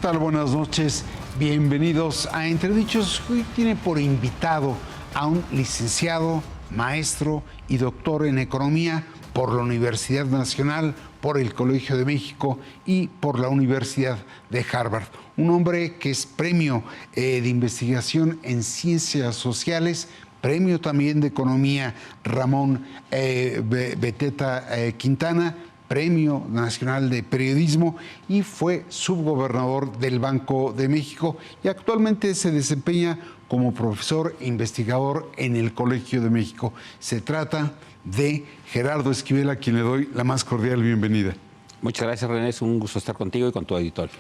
tal? Buenas noches. Bienvenidos a Entredichos. Hoy tiene por invitado a un licenciado, maestro y doctor en economía por la Universidad Nacional, por el Colegio de México y por la Universidad de Harvard. Un hombre que es premio de investigación en ciencias sociales, premio también de economía Ramón Beteta Quintana, Premio Nacional de Periodismo y fue subgobernador del Banco de México y actualmente se desempeña como profesor e investigador en el Colegio de México. Se trata de Gerardo Esquivel, a quien le doy la más cordial bienvenida. Muchas gracias, René. Es un gusto estar contigo y con tu auditorio.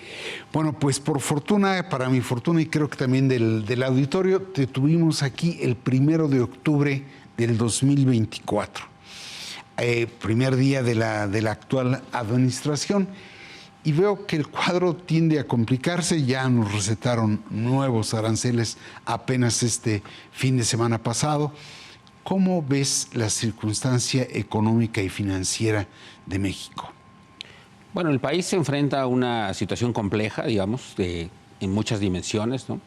Bueno, pues por fortuna, para mi fortuna y creo que también del auditorio, te tuvimos aquí el 1 de octubre del 2024. Primer día de la actual administración, y veo que el cuadro tiende a complicarse. Ya nos recetaron nuevos aranceles apenas este fin de semana pasado. ¿Cómo ves la circunstancia económica y financiera de México? Bueno, el país se enfrenta a una situación compleja, digamos, en muchas dimensiones, ¿no?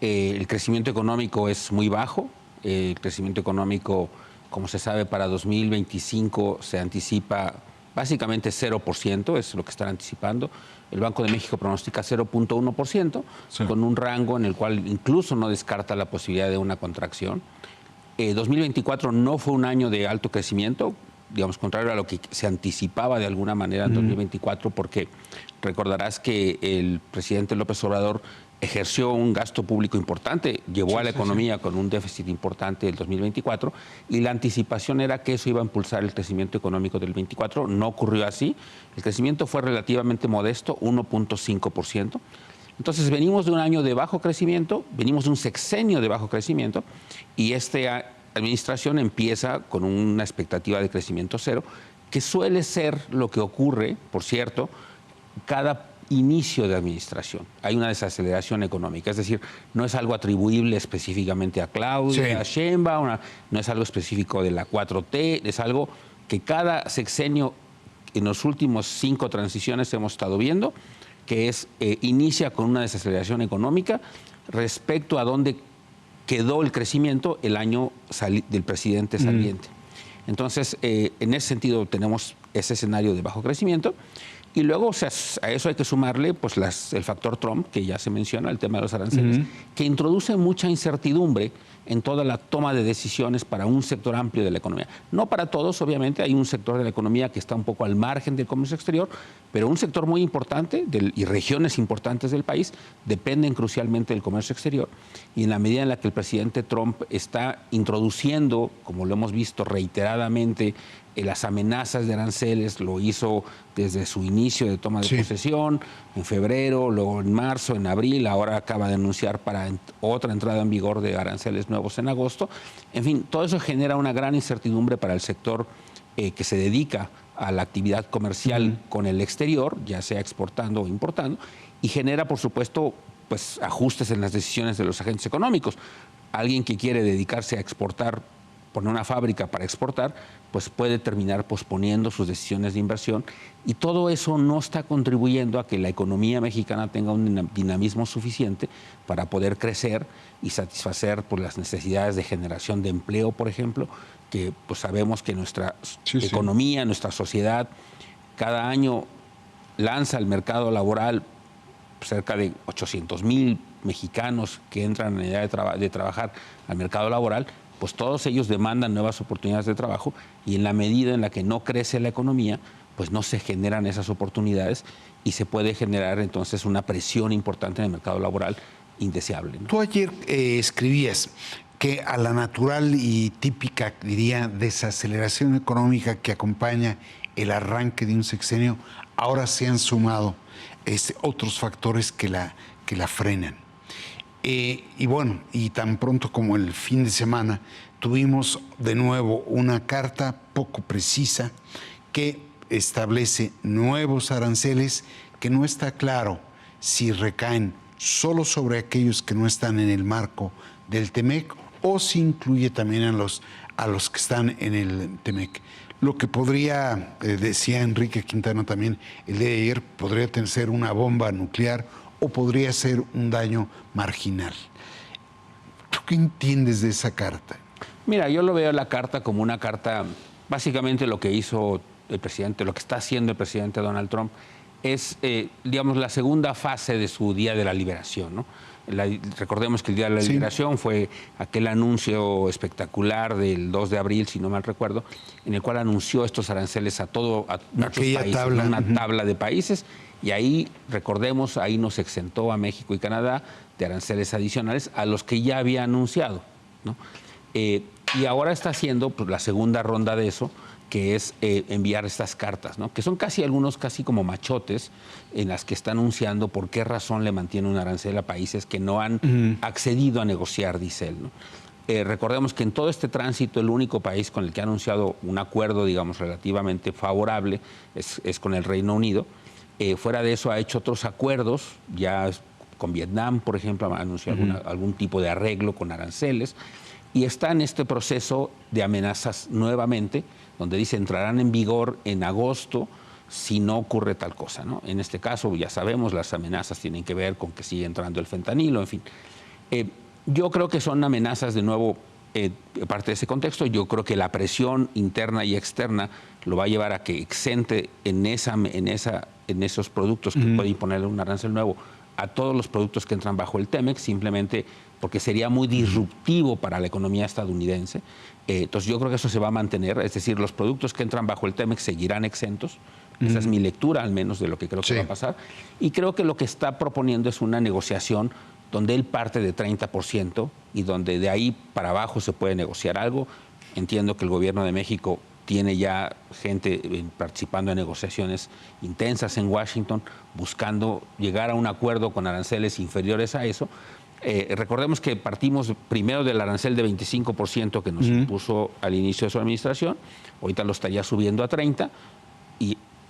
El crecimiento económico es muy bajo. El crecimiento económico, como se sabe, para 2025 se anticipa básicamente 0%, es lo que están anticipando. El Banco de México pronostica 0.1%, sí, con un rango en el cual incluso no descarta la posibilidad de una contracción. 2024 no fue un año de alto crecimiento, digamos, contrario a lo que se anticipaba de alguna manera en 2024, porque recordarás que el presidente López Obrador ejerció un gasto público importante, llevó a la economía con un déficit importante del 2024 y la anticipación era que eso iba a impulsar el crecimiento económico del 24. No ocurrió así. El crecimiento fue relativamente modesto, 1.5%. Entonces venimos de un año de bajo crecimiento, venimos de un sexenio de bajo crecimiento y esta administración empieza con una expectativa de crecimiento cero, que suele ser lo que ocurre, por cierto, cada inicio de administración. Hay una desaceleración económica, es decir, no es algo atribuible específicamente a Claudia, a Sheinbaum, no es algo específico de la 4T, es algo que cada sexenio en los últimos 5 transiciones hemos estado viendo, que es inicia con una desaceleración económica respecto a dónde quedó el crecimiento el año del presidente saliente. Entonces, en ese sentido tenemos ese escenario de bajo crecimiento. Y luego, o sea, a eso hay que sumarle pues, el factor Trump, que ya se menciona, el tema de los aranceles, que introduce mucha incertidumbre en toda la toma de decisiones para un sector amplio de la economía. No para todos, obviamente, hay un sector de la economía que está un poco al margen del comercio exterior, pero un sector muy importante y regiones importantes del país dependen crucialmente del comercio exterior. Y en la medida en la que el presidente Trump está introduciendo, como lo hemos visto reiteradamente, las amenazas de aranceles, lo hizo desde su inicio de toma de posesión, en febrero, luego en marzo, en abril, ahora acaba de anunciar para otra entrada en vigor de aranceles nuevos en agosto. En fin, todo eso genera una gran incertidumbre para el sector que se dedica a la actividad comercial con el exterior, ya sea exportando o importando, y genera, por supuesto, pues, ajustes en las decisiones de los agentes económicos. Alguien que quiere dedicarse a exportar, poner una fábrica para exportar, pues puede terminar posponiendo sus decisiones de inversión y todo eso no está contribuyendo a que la economía mexicana tenga un dinamismo suficiente para poder crecer y satisfacer pues, las necesidades de generación de empleo, por ejemplo, que pues sabemos que nuestra economía, nuestra sociedad, cada año lanza al mercado laboral cerca de 800,000 mexicanos que entran en la edad de trabajar al mercado laboral, pues todos ellos demandan nuevas oportunidades de trabajo y en la medida en la que no crece la economía, pues no se generan esas oportunidades y se puede generar entonces una presión importante en el mercado laboral indeseable, ¿no? Tú ayer escribías que a la natural y típica, diría, desaceleración económica que acompaña el arranque de un sexenio, ahora se han sumado otros factores que la frenan. Y bueno, y tan pronto como el fin de semana, tuvimos de nuevo una carta poco precisa que establece nuevos aranceles que no está claro si recaen solo sobre aquellos que no están en el marco del TEMEC o si incluye también a los que están en el TEMEC. Lo que podría, decía Enrique Quintana también el día de ayer, podría ser una bomba nuclear o podría ser un daño marginal. ¿Tú qué entiendes de esa carta? Mira, yo lo veo la carta como una carta, básicamente lo que hizo el presidente, lo que está haciendo el presidente Donald Trump, es, digamos, la segunda fase de su Día de la Liberación, ¿no? Recordemos que el Día de la Liberación fue aquel anuncio espectacular del 2 de abril, si no mal recuerdo, en el cual anunció estos aranceles a muchos países, tabla. Una tabla de países, y ahí, recordemos, ahí nos exentó a México y Canadá de aranceles adicionales a los que ya había anunciado, ¿no? Y ahora está haciendo pues, la segunda ronda de eso, que es enviar estas cartas, ¿no? Que son algunos casi como machotes, en las que está anunciando por qué razón le mantiene un arancel a países que no han accedido a negociar, dice él, ¿no? Recordemos que en todo este tránsito el único país con el que ha anunciado un acuerdo, digamos, relativamente favorable es con el Reino Unido. Fuera de eso ha hecho otros acuerdos, ya con Vietnam, por ejemplo, ha anunciado algún tipo de arreglo con aranceles, y está en este proceso de amenazas nuevamente, donde dice entrarán en vigor en agosto si no ocurre tal cosa, ¿no? En este caso, ya sabemos, las amenazas tienen que ver con que sigue entrando el fentanilo, en fin. Yo creo que son amenazas, de nuevo, parte de ese contexto. Yo creo que la presión interna y externa lo va a llevar a que exente en esos productos que puede imponerle un arancel nuevo a todos los productos que entran bajo el TEMEC, simplemente porque sería muy disruptivo para la economía estadounidense. Entonces yo creo que eso se va a mantener, es decir, los productos que entran bajo el TEMEC seguirán exentos. Esa es mi lectura, al menos, de lo que creo que va a pasar. Y creo que lo que está proponiendo es una negociación donde él parte de 30% y donde de ahí para abajo se puede negociar algo. Entiendo que el gobierno de México tiene ya gente participando en negociaciones intensas en Washington, buscando llegar a un acuerdo con aranceles inferiores a eso. Recordemos que partimos primero del arancel de 25% que nos impuso al inicio de su administración, ahorita lo estaría subiendo a 30%,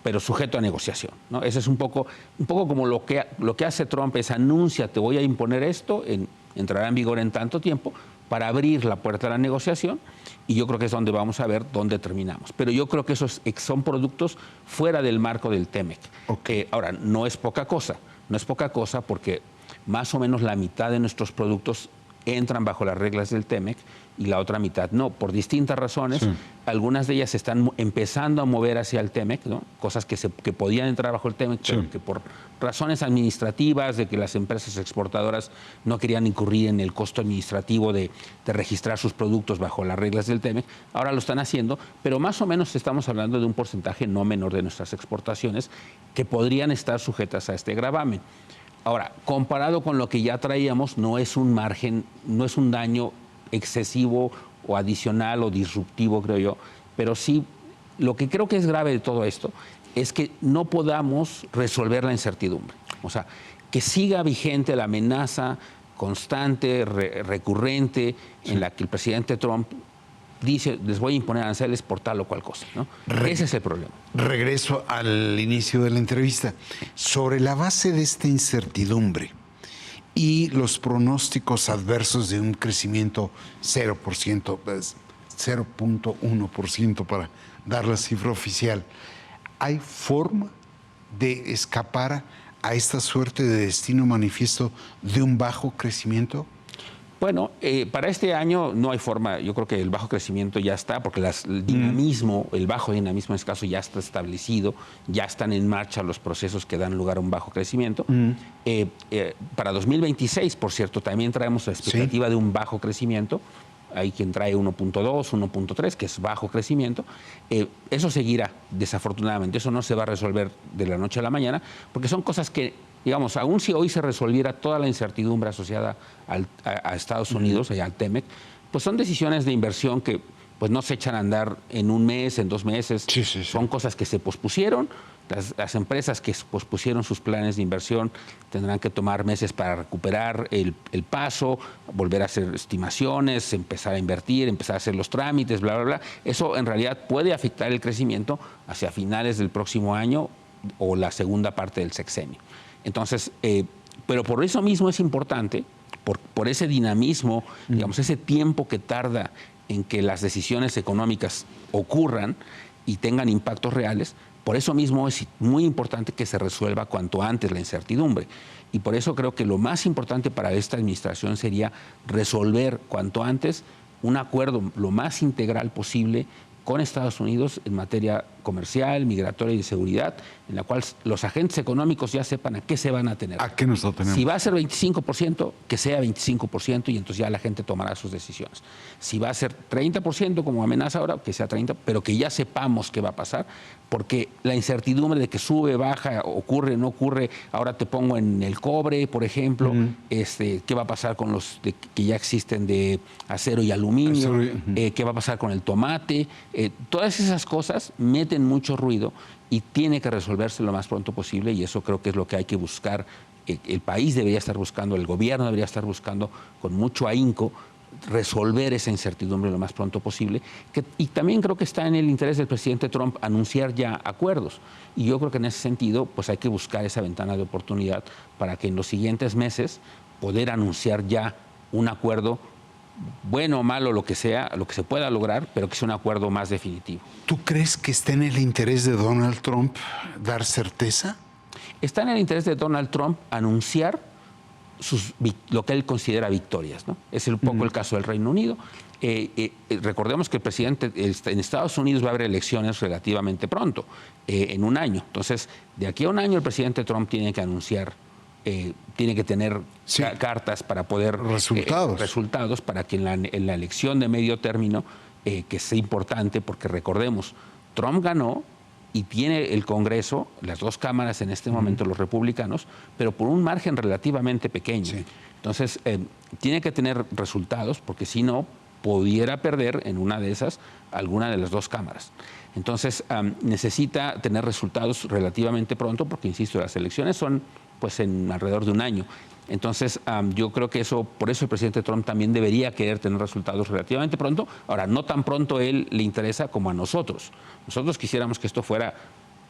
pero sujeto a negociación, ¿no? Ese es un poco como lo que hace Trump, es anuncia, te voy a imponer esto, entrará en vigor en tanto tiempo, para abrir la puerta a la negociación, y yo creo que es donde vamos a ver dónde terminamos. Pero yo creo que esos son productos fuera del marco del TEMEC. Ahora, no es poca cosa porque más o menos la mitad de nuestros productos entran bajo las reglas del TEMEC y la otra mitad no, por distintas razones. Sí. Algunas de ellas están empezando a mover hacia el TEMEC, ¿no? Cosas que podían entrar bajo el TEMEC, pero que por razones administrativas, de que las empresas exportadoras no querían incurrir en el costo administrativo de registrar sus productos bajo las reglas del TEMEC, ahora lo están haciendo, pero más o menos estamos hablando de un porcentaje no menor de nuestras exportaciones que podrían estar sujetas a este gravamen. Ahora, comparado con lo que ya traíamos, no es un margen, no es un daño excesivo o adicional o disruptivo, creo yo, pero sí, lo que creo que es grave de todo esto es que no podamos resolver la incertidumbre. O sea, que siga vigente la amenaza constante, recurrente, en la que el presidente Trump dice, les voy a imponer aranceles por tal o cual cosa, ¿no? Ese es el problema. Regreso al inicio de la entrevista. Sobre la base de esta incertidumbre y los pronósticos adversos de un crecimiento 0%, 0.1% para dar la cifra oficial, ¿hay forma de escapar a esta suerte de destino manifiesto de un bajo crecimiento? Bueno, para este año no hay forma. Yo creo que el bajo crecimiento ya está, porque el dinamismo, el bajo dinamismo en este caso ya está establecido, ya están en marcha los procesos que dan lugar a un bajo crecimiento. Para 2026, por cierto, también traemos la expectativa de un bajo crecimiento. Hay quien trae 1.2, 1.3, que es bajo crecimiento. Eso seguirá, desafortunadamente. Eso no se va a resolver de la noche a la mañana, porque son cosas que, digamos, aún si hoy se resolviera toda la incertidumbre asociada a Estados Unidos, al TEMEC, pues son decisiones de inversión que pues no se echan a andar en un mes, en 2 meses. Son cosas que se pospusieron. Las empresas que pospusieron sus planes de inversión tendrán que tomar meses para recuperar el paso, volver a hacer estimaciones, empezar a invertir, empezar a hacer los trámites, bla, bla, bla. Eso en realidad puede afectar el crecimiento hacia finales del próximo año o la segunda parte del sexenio. Entonces, pero por eso mismo es importante, por ese dinamismo, digamos, ese tiempo que tarda en que las decisiones económicas ocurran y tengan impactos reales, Por eso mismo es muy importante que se resuelva cuanto antes la incertidumbre. Y por eso creo que lo más importante para esta administración sería resolver cuanto antes un acuerdo lo más integral posible con Estados Unidos en materia comercial, migratoria y de seguridad, en la cual los agentes económicos ya sepan a qué se van a tener. ¿A qué nos atenemos? Si va a ser 25%, que sea 25% y entonces ya la gente tomará sus decisiones. Si va a ser 30%, como amenaza ahora, que sea 30%, pero que ya sepamos qué va a pasar, porque la incertidumbre de que sube, baja, ocurre, no ocurre, ahora te pongo en el cobre, por ejemplo, qué va a pasar con los que ya existen de acero y aluminio, qué va a pasar con el tomate, todas esas cosas meten mucho ruido y tiene que resolverse lo más pronto posible, y eso creo que es lo que hay que buscar. El país debería estar buscando, el gobierno debería estar buscando con mucho ahínco resolver esa incertidumbre lo más pronto posible. Y también creo que está en el interés del presidente Trump anunciar ya acuerdos. Y yo creo que en ese sentido pues hay que buscar esa ventana de oportunidad para que en los siguientes meses poder anunciar ya un acuerdo, bueno o malo, lo que sea, lo que se pueda lograr, pero que sea un acuerdo más definitivo. ¿Tú crees que está en el interés de Donald Trump dar certeza? Está en el interés de Donald Trump anunciar lo que él considera victorias, ¿no? Es un poco el caso del Reino Unido. Recordemos que el presidente en Estados Unidos va a haber elecciones relativamente pronto, en un año. Entonces, de aquí a un año el presidente Trump tiene que anunciar, tiene que tener cartas para poder... resultados para que en la elección de medio término, que sea importante, porque recordemos, Trump ganó y tiene el Congreso, las dos cámaras en este momento, los republicanos, pero por un margen relativamente pequeño. Sí. Entonces, tiene que tener resultados, porque si no, pudiera perder en una de esas alguna de las dos cámaras. Entonces, necesita tener resultados relativamente pronto, porque, insisto, las elecciones son pues en alrededor de un año. Entonces, yo creo que por eso el presidente Trump también debería querer tener resultados relativamente pronto. Ahora, no tan pronto a él le interesa como a nosotros. Nosotros quisiéramos que esto fuera,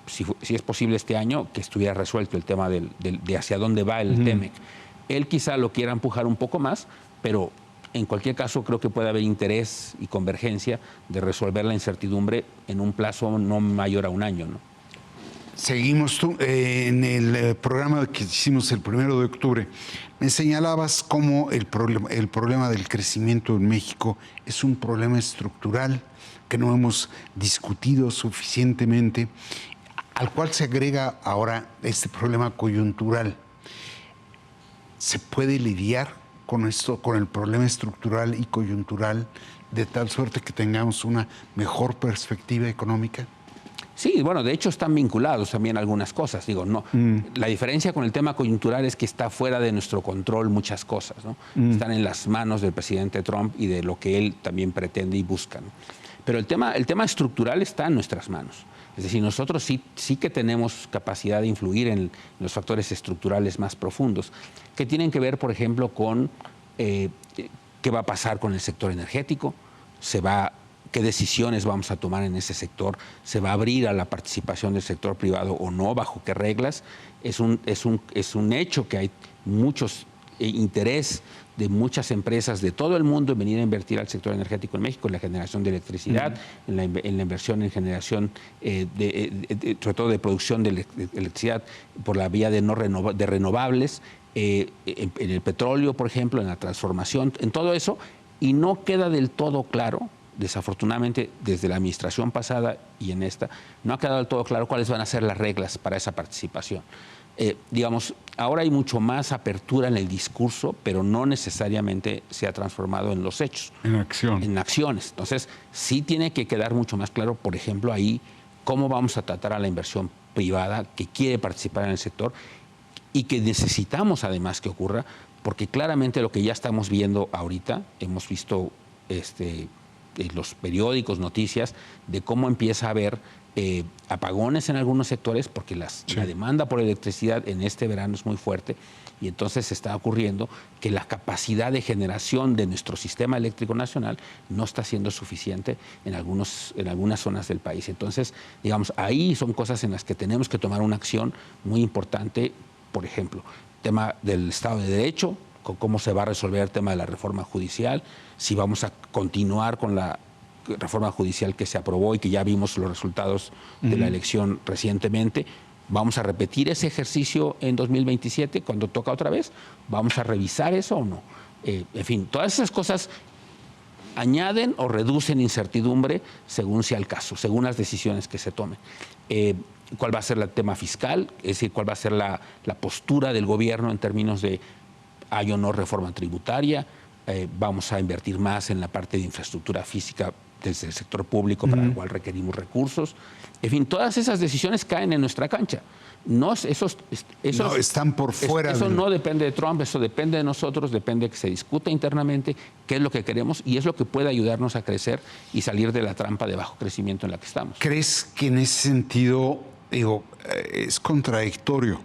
si es posible este año, que estuviera resuelto el tema de hacia dónde va el TEMEC. Él quizá lo quiera empujar un poco más, pero en cualquier caso creo que puede haber interés y convergencia de resolver la incertidumbre en un plazo no mayor a un año, ¿no? Seguimos tú. En el programa que hicimos el 1 de octubre, me señalabas cómo el problema del crecimiento en México es un problema estructural que no hemos discutido suficientemente, al cual se agrega ahora este problema coyuntural. ¿Se puede lidiar con esto, con el problema estructural y coyuntural, de tal suerte que tengamos una mejor perspectiva económica? Sí, bueno, de hecho están vinculados también algunas cosas. Digo, no. La diferencia con el tema coyuntural es que está fuera de nuestro control muchas cosas, ¿no? Están en las manos del presidente Trump y de lo que él también pretende y busca, ¿no? Pero el tema estructural está en nuestras manos. Es decir, nosotros sí que tenemos capacidad de influir en los factores estructurales más profundos, que tienen que ver, por ejemplo, con qué va a pasar con el sector energético, qué decisiones vamos a tomar en ese sector, se va a abrir a la participación del sector privado o no, bajo qué reglas. Es un hecho que hay muchos interés de muchas empresas de todo el mundo en venir a invertir al sector energético en México, en la generación de electricidad, en la inversión en generación, sobre todo de producción de electricidad por la vía de renovables, en el petróleo, por ejemplo, en la transformación, en todo eso, y no queda del todo claro. Desafortunadamente, desde la administración pasada y en esta, no ha quedado del todo claro cuáles van a ser las reglas para esa participación. Digamos, ahora hay mucho más apertura en el discurso, pero no necesariamente se ha transformado en los hechos. En acción. En acciones. Entonces, sí tiene que quedar mucho más claro, por ejemplo, ahí, cómo vamos a tratar a la inversión privada que quiere participar en el sector y que necesitamos además que ocurra, porque claramente lo que ya estamos viendo ahorita, hemos visto los periódicos, noticias, de cómo empieza a haber apagones en algunos sectores, porque la demanda por electricidad en este verano es muy fuerte, y entonces está ocurriendo que la capacidad de generación de nuestro sistema eléctrico nacional no está siendo suficiente en algunas zonas del país. Entonces, digamos, ahí son cosas en las que tenemos que tomar una acción muy importante. Por ejemplo, tema del Estado de Derecho, con cómo se va a resolver el tema de la reforma judicial, si vamos a continuar con reforma judicial que se aprobó y que ya vimos los resultados de la elección recientemente. ¿Vamos a repetir ese ejercicio en 2027 cuando toca otra vez? ¿Vamos a revisar eso o no? En fin, todas esas cosas añaden o reducen incertidumbre según sea el caso, según las decisiones que se tomen. ¿Cuál va a ser el tema fiscal? Es decir, ¿cuál va a ser la postura del gobierno en términos de hay o no reforma tributaria? Vamos a invertir más en la parte de infraestructura física desde el sector público para el cual requerimos recursos. En fin, todas esas decisiones caen en nuestra cancha. No, están por fuera. Eso no depende de Trump, eso depende de nosotros, depende de que se discuta internamente qué es lo que queremos y es lo que puede ayudarnos a crecer y salir de la trampa de bajo crecimiento en la que estamos. ¿Crees que en ese sentido, es contradictorio?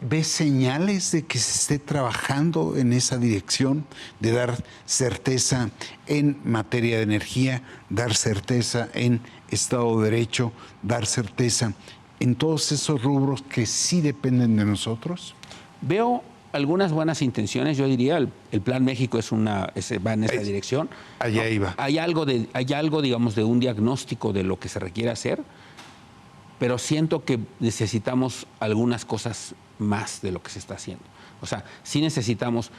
¿Ves señales de que se esté trabajando en esa dirección de dar certeza en materia de energía, dar certeza en Estado de Derecho, dar certeza en todos esos rubros que sí dependen de nosotros? Veo algunas buenas intenciones, yo diría, el Plan México va en esa dirección. Allá iba. Hay algo, digamos, de un diagnóstico de lo que se requiere hacer, pero siento que necesitamos algunas cosas más de lo que se está haciendo. O sea, sí necesitamos...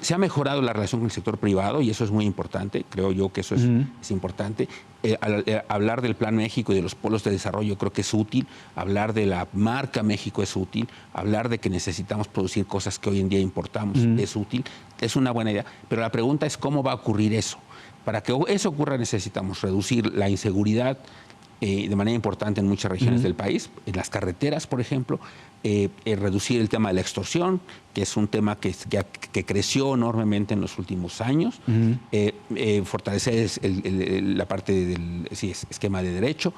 Se ha mejorado la relación con el sector privado y eso es muy importante, creo yo que eso es importante. Hablar del Plan México y de los polos de desarrollo creo que es útil, hablar de la marca México es útil, hablar de que necesitamos producir cosas que hoy en día importamos es útil, es una buena idea, pero la pregunta es cómo va a ocurrir eso. Para que eso ocurra necesitamos reducir la inseguridad de manera importante en muchas regiones del país, en las carreteras, por ejemplo, reducir el tema de la extorsión, que es un tema que creció enormemente en los últimos años, fortalecer la parte del esquema de derecho,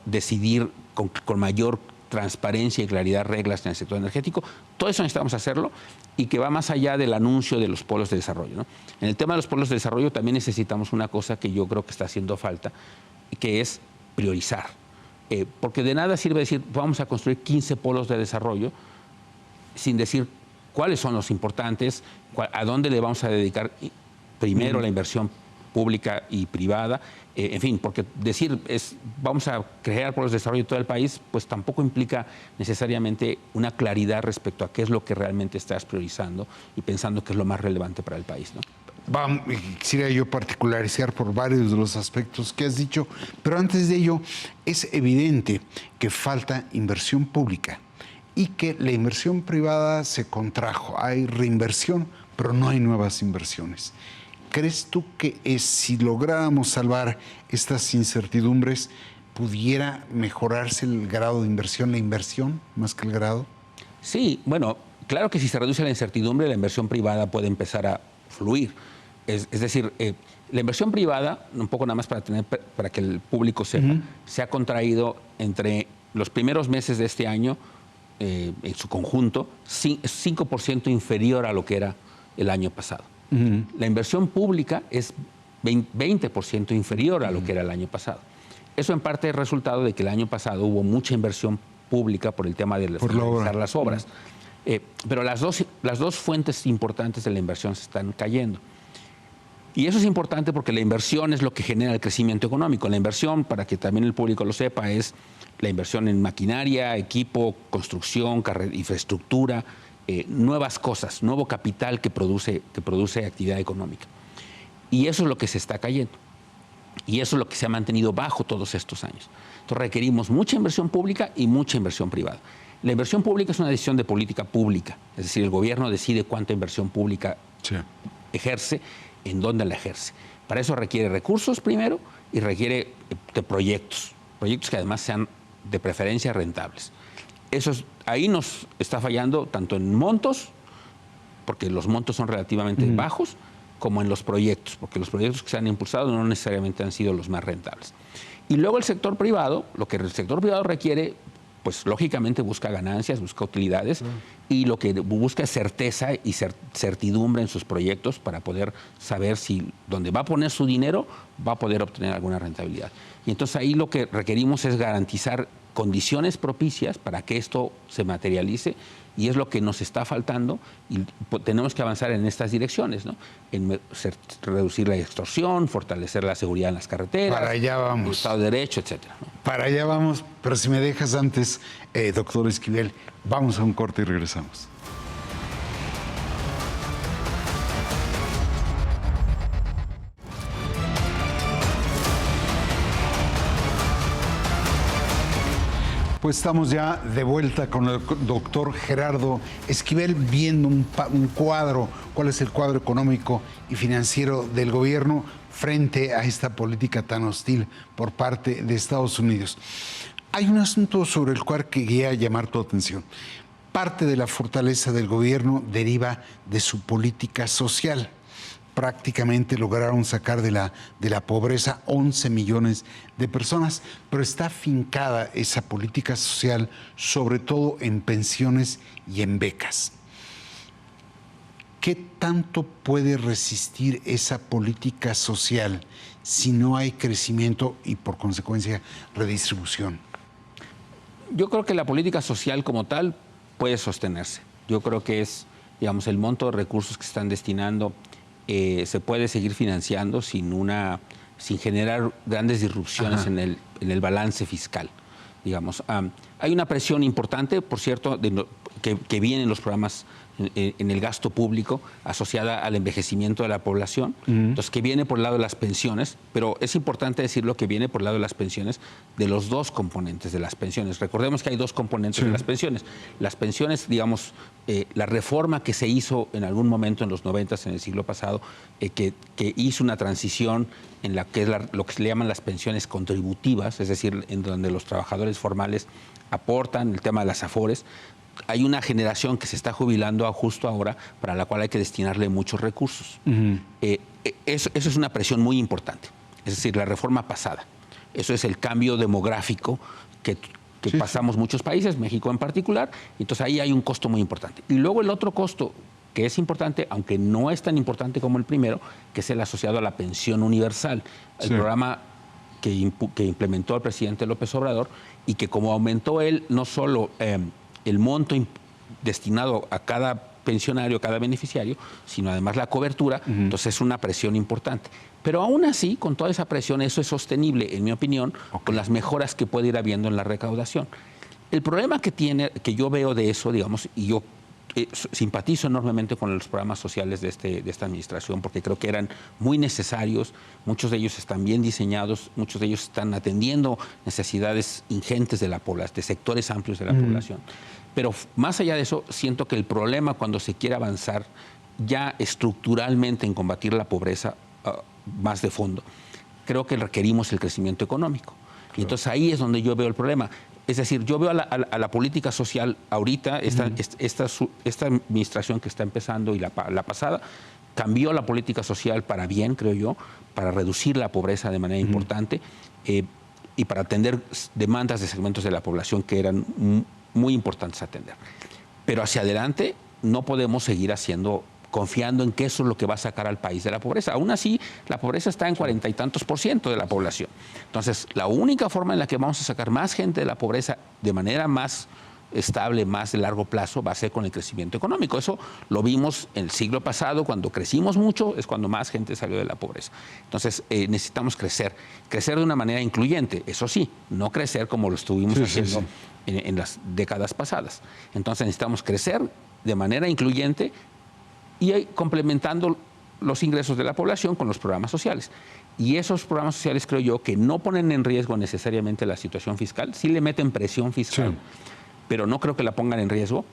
decidir con mayor transparencia y claridad reglas en el sector energético. Todo eso necesitamos hacerlo y que va más allá del anuncio de los polos de desarrollo, ¿no? En el tema de los polos de desarrollo también necesitamos una cosa que yo creo que está haciendo falta, que es priorizar. Porque de nada sirve decir, vamos a construir 15 polos de desarrollo sin decir cuáles son los importantes, a dónde le vamos a dedicar primero la inversión pública y privada, en fin, porque decir vamos a crear polos de desarrollo en todo el país, pues tampoco implica necesariamente una claridad respecto a qué es lo que realmente estás priorizando y pensando que es lo más relevante para el país, ¿no? Quisiera yo particularizar por varios de los aspectos que has dicho, pero antes de ello es evidente que falta inversión pública y que la inversión privada se contrajo. Hay reinversión, pero no hay nuevas inversiones. ¿Crees tú que si lográramos salvar estas incertidumbres, pudiera mejorarse el grado de inversión, la inversión más que el grado? Sí, bueno, claro que si se reduce la incertidumbre, la inversión privada puede empezar a fluir. Es decir, la inversión privada, un poco nada más para que el público sepa, se ha contraído entre los primeros meses de este año, en su conjunto, 5% inferior a lo que era el año pasado. La inversión pública es 20% inferior a lo que era el año pasado. Eso en parte es resultado de que el año pasado hubo mucha inversión pública por el tema de realizar las obras. Pero las dos fuentes importantes de la inversión se están cayendo. Y eso es importante porque la inversión es lo que genera el crecimiento económico. La inversión, para que también el público lo sepa, es la inversión en maquinaria, equipo, construcción, infraestructura, nuevas cosas, nuevo capital que produce actividad económica. Y eso es lo que se está cayendo. Y eso es lo que se ha mantenido bajo todos estos años. Entonces requerimos mucha inversión pública y mucha inversión privada. La inversión pública es una decisión de política pública, es decir, el gobierno decide cuánta inversión pública ejerce, en dónde la ejerce. Para eso requiere recursos primero y requiere de proyectos que además sean de preferencia rentables. Ahí nos está fallando tanto en montos, porque los montos son relativamente bajos, como en los proyectos, porque los proyectos que se han impulsado no necesariamente han sido los más rentables. Y luego el sector privado, lo que el sector privado requiere, pues lógicamente busca ganancias, busca utilidades y lo que busca es certeza y certidumbre en sus proyectos para poder saber si donde va a poner su dinero va a poder obtener alguna rentabilidad. Y entonces ahí lo que requerimos es garantizar condiciones propicias para que esto se materialice, y es lo que nos está faltando, y tenemos que avanzar en estas direcciones, ¿no? En reducir la extorsión, fortalecer la seguridad en las carreteras, para allá vamos. El Estado de Derecho, etcétera, ¿no? Para allá vamos, pero si me dejas antes, doctor Esquivel, vamos a un corte y regresamos. Pues estamos ya de vuelta con el doctor Gerardo Esquivel viendo un cuadro, cuál es el cuadro económico y financiero del gobierno frente a esta política tan hostil por parte de Estados Unidos. Hay un asunto sobre el cual quería llamar tu atención. Parte de la fortaleza del gobierno deriva de su política social. Prácticamente lograron sacar de la pobreza 11 millones de personas, pero está afincada esa política social sobre todo en pensiones y en becas. ¿Qué tanto puede resistir esa política social si no hay crecimiento y por consecuencia redistribución? Yo creo que la política social como tal puede sostenerse. Yo creo que es, digamos, el monto de recursos que se están destinando se puede seguir financiando sin generar grandes disrupciones en el balance fiscal, digamos. Hay una presión importante, por cierto, que viene en los programas, en el gasto público, asociada al envejecimiento de la población, entonces que viene por el lado de las pensiones, pero es importante decirlo que viene por el lado de las pensiones, de los dos componentes de las pensiones. Recordemos que hay dos componentes de las pensiones. Las pensiones, digamos, la reforma que se hizo en algún momento en los 90s, en el siglo pasado, que hizo una transición en la que es lo que se le llaman las pensiones contributivas, es decir, en donde los trabajadores formales aportan el tema de las afores. Hay una generación que se está jubilando justo ahora, para la cual hay que destinarle muchos recursos. Eso es una presión muy importante, es decir, la reforma pasada. Eso es el cambio demográfico que pasamos muchos países, México en particular, entonces ahí hay un costo muy importante. Y luego el otro costo que es importante, aunque no es tan importante como el primero, que es el asociado a la pensión universal, el programa que implementó el presidente López Obrador, y que como aumentó él no solo el monto destinado a cada pensionario, a cada beneficiario, sino además la cobertura, entonces es una presión importante. Pero aún así, con toda esa presión, eso es sostenible, en mi opinión, con las mejoras que puede ir habiendo en la recaudación. El problema que yo veo de eso, digamos, y yo simpatizo enormemente con los programas sociales de esta administración, porque creo que eran muy necesarios, muchos de ellos están bien diseñados, muchos de ellos están atendiendo necesidades ingentes de la población, de sectores amplios de la población. Pero más allá de eso, siento que el problema cuando se quiere avanzar ya estructuralmente en combatir la pobreza más de fondo, creo que requerimos el crecimiento económico. Y entonces ahí es donde yo veo el problema. Es decir, yo veo a la política social ahorita, esta administración que está empezando y la pasada, cambió la política social para bien, creo yo, para reducir la pobreza de manera importante y para atender demandas de segmentos de la población que eran muy importantes atender. Pero hacia adelante no podemos seguir confiando en que eso es lo que va a sacar al país de la pobreza. Aún así, la pobreza está en 40 y tantos % de la población. Entonces, la única forma en la que vamos a sacar más gente de la pobreza de manera más estable, más de largo plazo, va a ser con el crecimiento económico. Eso lo vimos en el siglo pasado, cuando crecimos mucho, es cuando más gente salió de la pobreza. Entonces, necesitamos crecer de una manera incluyente, eso sí, no crecer como lo estuvimos haciendo en las décadas pasadas. Entonces, necesitamos crecer de manera incluyente y complementando los ingresos de la población con los programas sociales. Y esos programas sociales, creo yo, que no ponen en riesgo necesariamente la situación fiscal, sí le meten presión fiscal, pero no creo que la pongan en riesgo.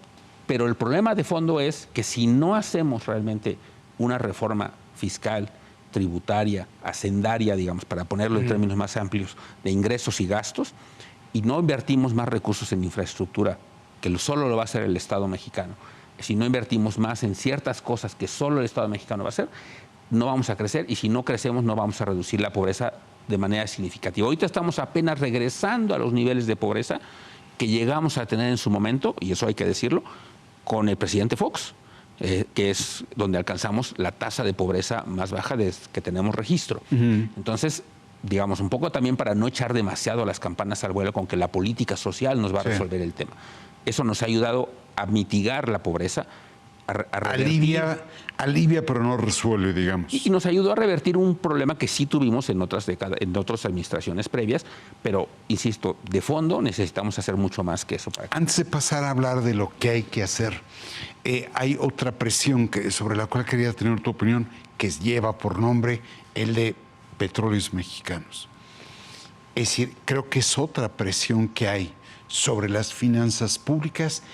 Pero el problema de fondo es que si no hacemos realmente una reforma fiscal, tributaria, hacendaria, digamos, para ponerlo en términos más amplios, de ingresos y gastos, y no invertimos más recursos en infraestructura, que solo lo va a hacer el Estado mexicano, si no invertimos más en ciertas cosas que solo el Estado mexicano va a hacer, no vamos a crecer, y si no crecemos no vamos a reducir la pobreza de manera significativa. Ahorita estamos apenas regresando a los niveles de pobreza que llegamos a tener en su momento, y eso hay que decirlo, con el presidente Fox, que es donde alcanzamos la tasa de pobreza más baja que tenemos registro. Entonces, digamos, un poco también para no echar demasiado las campanas al vuelo con que la política social nos va a resolver el tema. Eso nos ha ayudado a mitigar la pobreza, alivia, pero no resuelve, digamos. Y nos ayudó a revertir un problema que sí tuvimos en otras décadas, en otras administraciones previas, pero, insisto, de fondo necesitamos hacer mucho más que eso. Antes de pasar a hablar de lo que hay que hacer, hay otra presión sobre la cual quería tener tu opinión, que lleva por nombre el de Petróleos Mexicanos. Es decir, creo que es otra presión que hay sobre las finanzas públicas.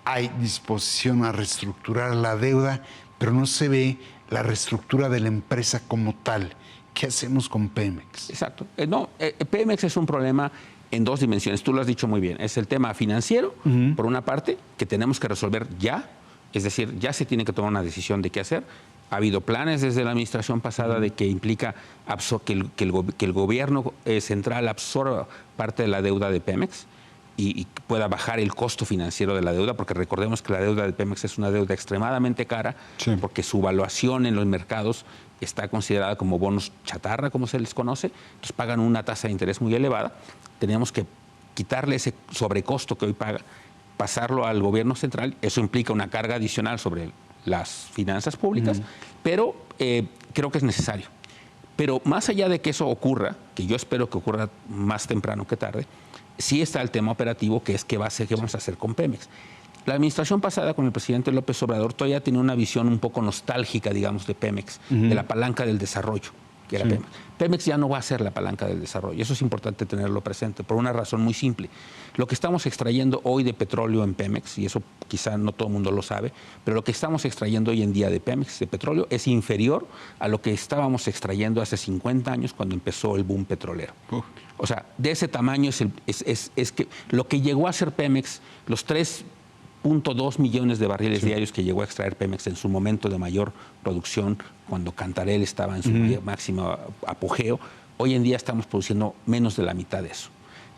Hay disposición a reestructurar la deuda, pero no se ve la reestructura de la empresa como tal. ¿Qué hacemos con Pemex? Exacto. Pemex es un problema en dos dimensiones. Tú lo has dicho muy bien. Es el tema financiero, por una parte, que tenemos que resolver ya. Es decir, ya se tiene que tomar una decisión de qué hacer. Ha habido planes desde la administración pasada de que implica que el gobierno central absorba parte de la deuda de Pemex y pueda bajar el costo financiero de la deuda, porque recordemos que la deuda de Pemex es una deuda extremadamente cara, porque su valuación en los mercados está considerada como bonos chatarra, como se les conoce, entonces pagan una tasa de interés muy elevada. Tenemos que quitarle ese sobrecosto que hoy paga, pasarlo al gobierno central. Eso implica una carga adicional sobre las finanzas públicas, pero creo que es necesario. Pero más allá de que eso ocurra, que yo espero que ocurra más temprano que tarde, sí está el tema operativo, que es qué vamos a hacer con Pemex. La administración pasada, con el presidente López Obrador, todavía tenía una visión un poco nostálgica, digamos, de Pemex, de la palanca del desarrollo, que era Pemex. Pemex ya no va a ser la palanca del desarrollo. Eso es importante tenerlo presente, por una razón muy simple. Lo que estamos extrayendo hoy de petróleo en Pemex, y eso quizá no todo el mundo lo sabe, pero lo que estamos extrayendo hoy en día de Pemex, de petróleo, es inferior a lo que estábamos extrayendo hace 50 años cuando empezó el boom petrolero. O sea, de ese tamaño es que lo que llegó a ser Pemex, los 3.2 millones de barriles diarios que llegó a extraer Pemex en su momento de mayor producción, cuando Cantarell estaba en su máximo apogeo, hoy en día estamos produciendo menos de la mitad de eso.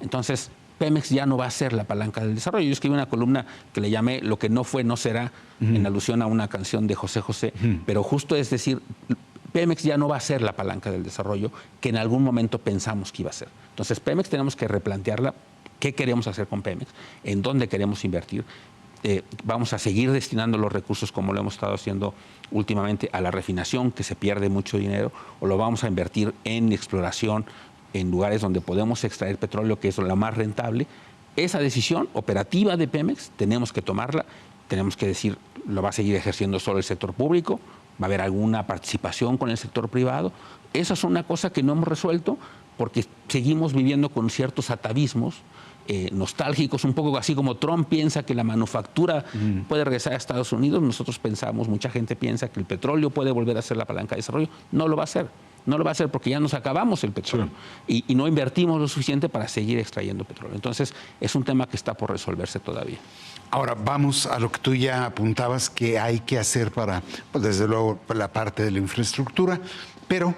Entonces, Pemex ya no va a ser la palanca del desarrollo. Yo escribí una columna que le llamé Lo que no fue, no será, en alusión a una canción de José José, pero justo es decir, Pemex ya no va a ser la palanca del desarrollo que en algún momento pensamos que iba a ser. Entonces, Pemex tenemos que replantearla, qué queremos hacer con Pemex, en dónde queremos invertir. Vamos a seguir destinando los recursos, como lo hemos estado haciendo últimamente, a la refinación, que se pierde mucho dinero, o lo vamos a invertir en exploración, en lugares donde podemos extraer petróleo, que es lo más rentable. Esa decisión operativa de Pemex tenemos que tomarla, tenemos que decir, lo va a seguir ejerciendo solo el sector público, va a haber alguna participación con el sector privado. Esa es una cosa que no hemos resuelto porque seguimos viviendo con ciertos atavismos nostálgicos, un poco así como Trump piensa que la manufactura puede regresar a Estados Unidos, nosotros pensamos, mucha gente piensa que el petróleo puede volver a ser la palanca de desarrollo. No lo va a hacer. No lo va a hacer porque ya nos acabamos el petróleo y no invertimos lo suficiente para seguir extrayendo petróleo. Entonces, es un tema que está por resolverse todavía. Ahora vamos a lo que tú ya apuntabas que hay que hacer para, pues desde luego, la parte de la infraestructura, pero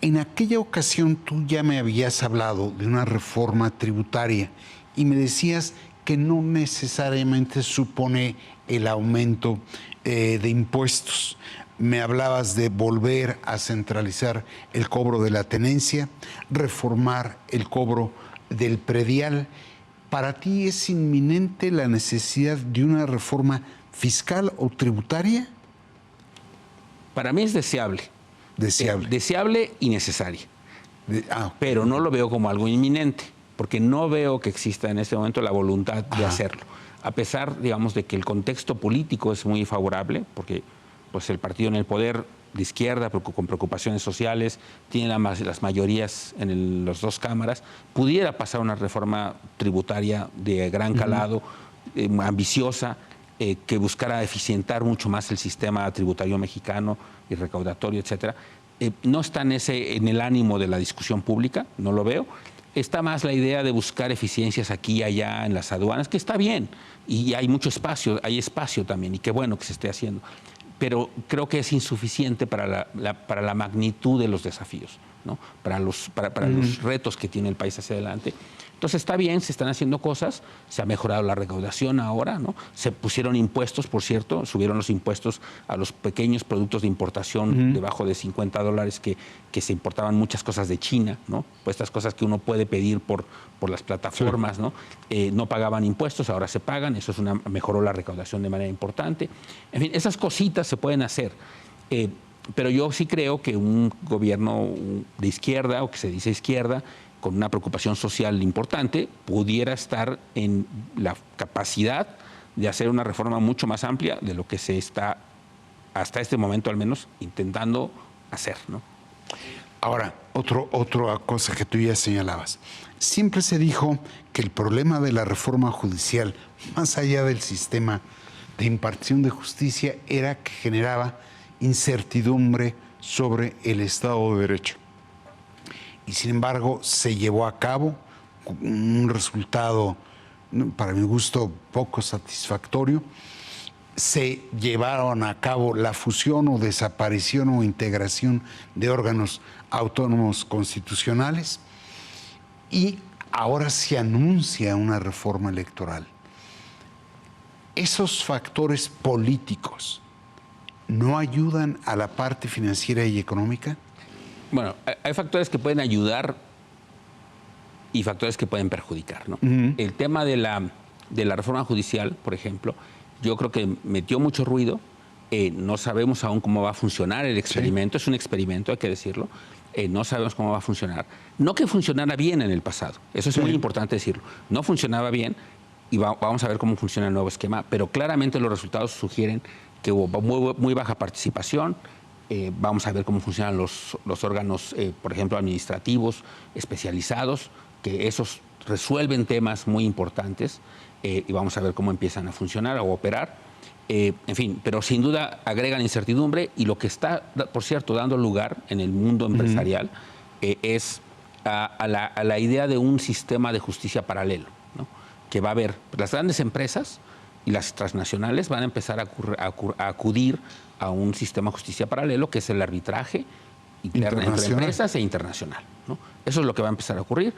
en aquella ocasión tú ya me habías hablado de una reforma tributaria y me decías que no necesariamente supone el aumento de impuestos. Me hablabas de volver a centralizar el cobro de la tenencia, reformar el cobro del predial. ¿Para ti es inminente la necesidad de una reforma fiscal o tributaria? Para mí es deseable. Deseable y necesaria. Pero no lo veo como algo inminente, porque no veo que exista en este momento la voluntad de hacerlo. A pesar, digamos, de que el contexto político es muy favorable, porque pues, el partido en el poder de izquierda, con preocupaciones sociales, tiene las mayorías en las dos cámaras, pudiera pasar una reforma tributaria de gran calado, ambiciosa, que buscara eficientar mucho más el sistema tributario mexicano y recaudatorio, etcétera. No está en el ánimo de la discusión pública, no lo veo. Está más la idea de buscar eficiencias aquí y allá en las aduanas, que está bien, y hay mucho espacio, hay espacio también, y qué bueno que se esté haciendo. Pero creo que es insuficiente para la magnitud de los desafíos. ¿no? Para los retos que tiene el país hacia adelante. Entonces está bien, se están haciendo cosas, se ha mejorado la recaudación ahora, ¿no? Se pusieron impuestos, por cierto, subieron los impuestos a los pequeños productos de importación debajo de $50 que se importaban muchas cosas de China, ¿no? Pues estas cosas que uno puede pedir por las plataformas, ¿no? No pagaban impuestos, ahora se pagan, eso mejoró la recaudación de manera importante. En fin, esas cositas se pueden hacer. Pero yo sí creo que un gobierno de izquierda, o que se dice izquierda, con una preocupación social importante, pudiera estar en la capacidad de hacer una reforma mucho más amplia de lo que se está, hasta este momento al menos, intentando hacer, ¿no? Ahora, otra cosa que tú ya señalabas. Siempre se dijo que el problema de la reforma judicial, más allá del sistema de impartición de justicia, era que generaba incertidumbre sobre el Estado de Derecho. Y sin embargo se llevó a cabo un resultado, para mi gusto, poco satisfactorio. Se llevaron a cabo la fusión o desaparición o integración de órganos autónomos constitucionales y ahora se anuncia una reforma electoral. Esos factores políticos no ayudan a la parte financiera y económica. Bueno, hay factores que pueden ayudar y factores que pueden perjudicar, ¿no? El tema de la reforma judicial, por ejemplo, yo creo que metió mucho ruido. No sabemos aún cómo va a funcionar el experimento. Sí. Es un experimento, hay que decirlo. No sabemos cómo va a funcionar. No que funcionara bien en el pasado, eso es muy importante decirlo. No funcionaba bien y vamos a ver cómo funciona el nuevo esquema, pero claramente los resultados sugieren que hubo muy baja participación. Vamos a ver cómo funcionan los órganos, por ejemplo, administrativos especializados, que esos resuelven temas muy importantes, y vamos a ver cómo empiezan a funcionar o operar. En fin, pero sin duda agregan incertidumbre y lo que está, por cierto, dando lugar en el mundo empresarial es a la idea de un sistema de justicia paralelo, ¿no? Que va a haber las grandes empresas y las transnacionales van a empezar a acudir a un sistema de justicia paralelo, que es el arbitraje interno entre empresas e internacional, ¿no? Eso es lo que va a empezar a ocurrir,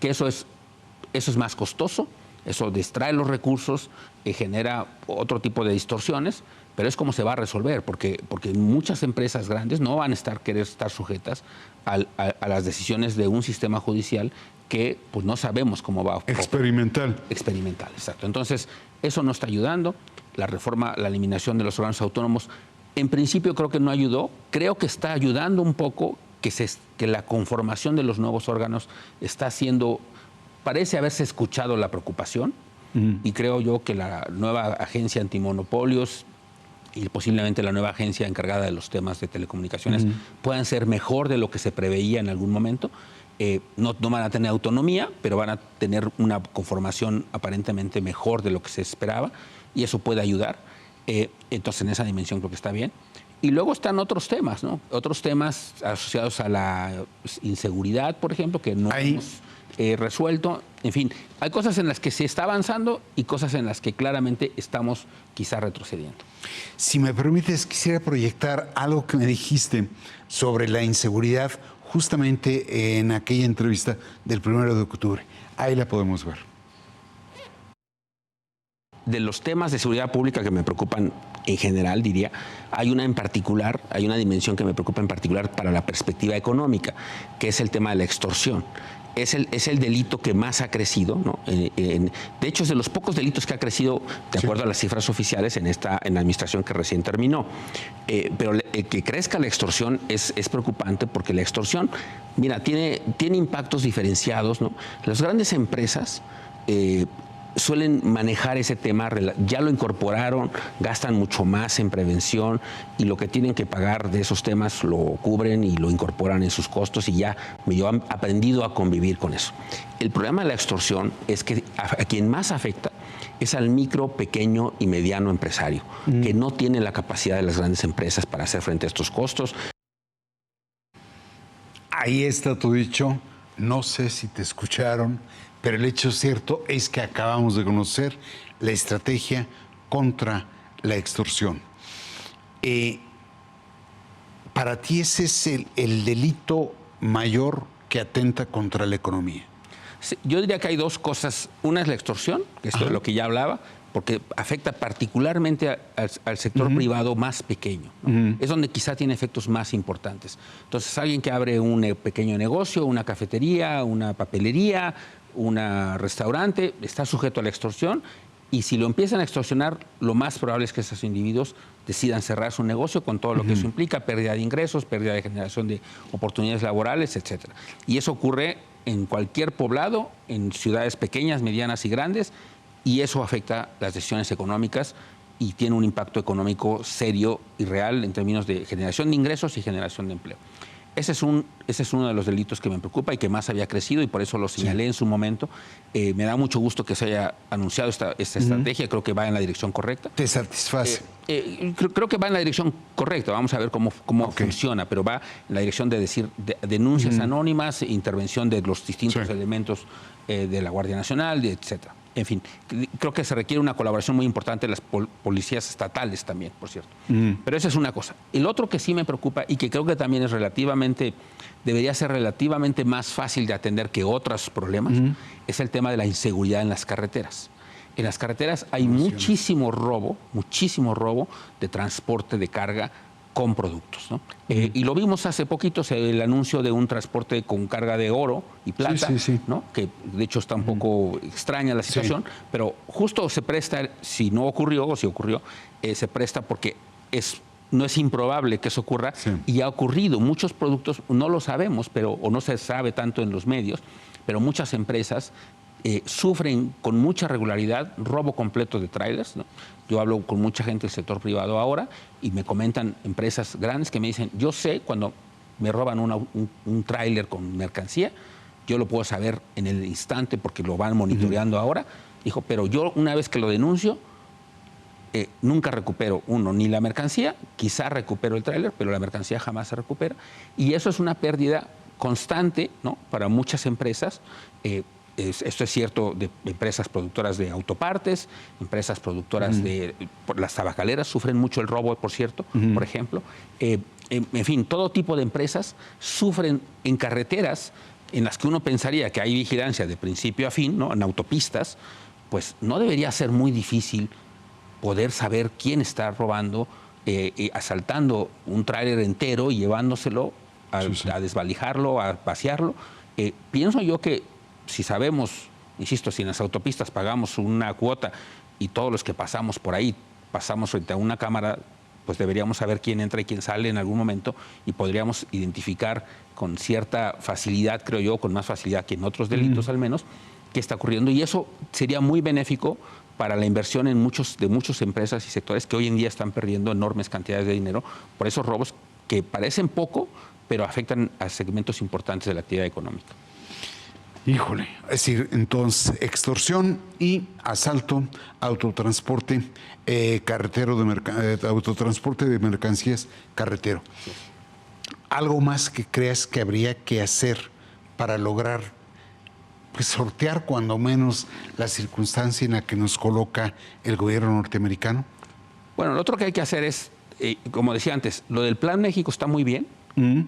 que eso es más costoso, eso distrae los recursos, genera otro tipo de distorsiones, pero es como se va a resolver, porque muchas empresas grandes no van a querer estar sujetas a las decisiones de un sistema judicial que pues no sabemos cómo va a ocurrir. Experimental, exacto. Entonces, eso no está ayudando. La reforma, la eliminación de los órganos autónomos, en principio creo que no ayudó. Creo que está ayudando un poco que la conformación de los nuevos órganos está haciendo, parece haberse escuchado la preocupación, y creo yo que la nueva agencia antimonopolios y posiblemente la nueva agencia encargada de los temas de telecomunicaciones puedan ser mejor de lo que se preveía en algún momento. No van a tener autonomía, pero van a tener una conformación aparentemente mejor de lo que se esperaba, y eso puede ayudar. Entonces, en esa dimensión creo que está bien. Y luego están otros temas, ¿no? Otros temas asociados a la inseguridad, por ejemplo, que no hemos resuelto. En fin, hay cosas en las que se está avanzando y cosas en las que claramente estamos quizá retrocediendo. Si me permites, quisiera proyectar algo que me dijiste sobre la inseguridad justamente en aquella entrevista del 1 de octubre. Ahí la podemos ver. De los temas de seguridad pública que me preocupan en general, diría, hay una dimensión que me preocupa en particular para la perspectiva económica, que es el tema de la extorsión. Es el delito que más ha crecido, ¿no? De hecho, es de los pocos delitos que ha crecido, de acuerdo a las cifras oficiales, en la administración que recién terminó. Pero que crezca la extorsión es preocupante, porque la extorsión, mira, tiene impactos diferenciados, ¿no? Las grandes empresas suelen manejar ese tema, ya lo incorporaron, gastan mucho más en prevención, y lo que tienen que pagar de esos temas lo cubren y lo incorporan en sus costos, y ya yo he aprendido a convivir con eso. El problema de la extorsión es que a quien más afecta es al micro, pequeño y mediano empresario, que no tiene la capacidad de las grandes empresas para hacer frente a estos costos. Ahí está tu dicho, no sé si te escucharon, pero el hecho cierto es que acabamos de conocer la estrategia contra la extorsión. Para ti ese es el delito mayor que atenta contra la economía? Sí, yo diría que hay dos cosas. Una es la extorsión, que es de lo que ya hablaba, porque afecta particularmente al sector privado más pequeño, ¿no? Es donde quizá tiene efectos más importantes. Entonces, alguien que abre un pequeño negocio, una cafetería, una papelería, un restaurante, está sujeto a la extorsión, y si lo empiezan a extorsionar, lo más probable es que esos individuos decidan cerrar su negocio con todo lo que eso implica, pérdida de ingresos, pérdida de generación de oportunidades laborales, etcétera. Y eso ocurre en cualquier poblado, en ciudades pequeñas, medianas y grandes, y eso afecta las decisiones económicas y tiene un impacto económico serio y real en términos de generación de ingresos y generación de empleo. Ese es uno de los delitos que me preocupa y que más había crecido, y por eso lo señalé en su momento. Me da mucho gusto que se haya anunciado esta estrategia. Creo que va en la dirección correcta. ¿Te satisface? Creo que va en la dirección correcta. Vamos a ver cómo funciona, pero va en la dirección de decir denuncias anónimas, intervención de los distintos elementos de la Guardia Nacional, etcétera. En fin, creo que se requiere una colaboración muy importante de las policías estatales también, por cierto. Pero esa es una cosa. El otro que sí me preocupa y que creo que también es debería ser relativamente más fácil de atender que otros problemas, es el tema de la inseguridad en las carreteras. En las carreteras hay muchísimo robo de transporte de carga con productos, ¿no? Y lo vimos hace poquito, el anuncio de un transporte con carga de oro y plata, ¿no? Que de hecho está un poco extraña la situación, pero justo se presta, si no ocurrió o si ocurrió, se presta porque no es improbable que eso ocurra, y ha ocurrido. Muchos productos no lo sabemos, o no se sabe tanto en los medios, pero muchas empresas sufren con mucha regularidad robo completo de trailers, ¿no? Yo hablo con mucha gente del sector privado ahora y me comentan empresas grandes que me dicen, yo sé cuando me roban un tráiler con mercancía, yo lo puedo saber en el instante porque lo van monitoreando ahora. Dijo, pero yo una vez que lo denuncio, nunca recupero ni la mercancía, quizá recupero el tráiler, pero la mercancía jamás se recupera. Y eso es una pérdida constante, ¿no?, para muchas empresas. Esto es cierto de empresas productoras de autopartes, empresas productoras las tabacaleras sufren mucho el robo, por cierto, por ejemplo. En fin, todo tipo de empresas sufren en carreteras en las que uno pensaría que hay vigilancia de principio a fin, ¿no?, en autopistas, pues no debería ser muy difícil poder saber quién está robando, asaltando un tráiler entero y llevándoselo a desvalijarlo, a vaciarlo. Pienso yo que si sabemos, insisto, si en las autopistas pagamos una cuota y todos los que pasamos por ahí pasamos frente a una cámara, pues deberíamos saber quién entra y quién sale en algún momento y podríamos identificar con cierta facilidad, creo yo, con más facilidad que en otros delitos al menos, qué está ocurriendo. Y eso sería muy benéfico para la inversión de muchas empresas y sectores que hoy en día están perdiendo enormes cantidades de dinero por esos robos que parecen poco, pero afectan a segmentos importantes de la actividad económica. Híjole, es decir, entonces, extorsión y asalto, autotransporte autotransporte de mercancías carretero. ¿Algo más que creas que habría que hacer para lograr, pues, sortear cuando menos la circunstancia en la que nos coloca el gobierno norteamericano? Bueno, lo otro que hay que hacer es, como decía antes, lo del Plan México está muy bien,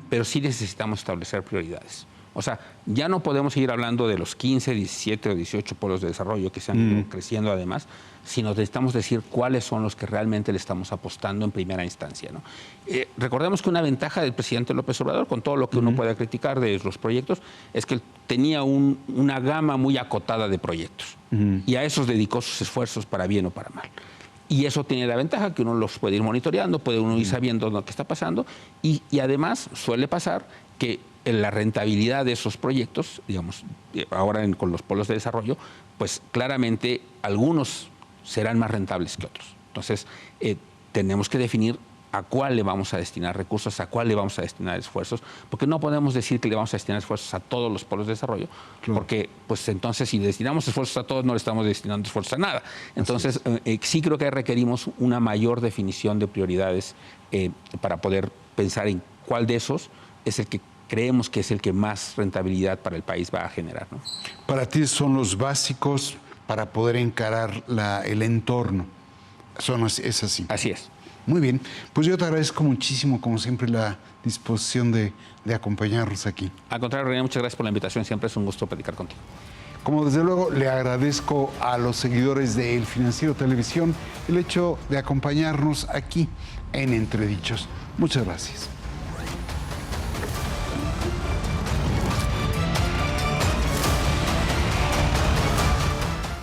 pero sí necesitamos establecer prioridades. O sea, ya no podemos seguir hablando de los 15, 17 o 18 polos de desarrollo que se han ido creciendo además, sino necesitamos decir cuáles son los que realmente le estamos apostando en primera instancia, ¿no? Recordemos que una ventaja del presidente López Obrador, con todo lo que uno pueda criticar de los proyectos, es que él tenía una gama muy acotada de proyectos y a esos dedicó sus esfuerzos para bien o para mal. Y eso tiene la ventaja que uno los puede ir monitoreando, puede uno ir sabiendo lo que está pasando y además suele pasar que la rentabilidad de esos proyectos, digamos, ahora con los polos de desarrollo, pues claramente algunos serán más rentables que otros. Entonces, tenemos que definir a cuál le vamos a destinar recursos, a cuál le vamos a destinar esfuerzos, porque no podemos decir que le vamos a destinar esfuerzos a todos los polos de desarrollo, porque pues entonces si destinamos esfuerzos a todos no le estamos destinando esfuerzos a nada. Entonces sí creo que requerimos una mayor definición de prioridades para poder pensar en cuál de esos es el que creemos que es el que más rentabilidad para el país va a generar, ¿no? Para ti son los básicos para poder encarar el entorno. Es así. Así es. Muy bien, pues yo te agradezco muchísimo, como siempre, la disposición de acompañarnos aquí. Al contrario, René, muchas gracias por la invitación. Siempre es un gusto platicar contigo. Como desde luego le agradezco a los seguidores de El Financiero Televisión el hecho de acompañarnos aquí en Entredichos. Muchas gracias.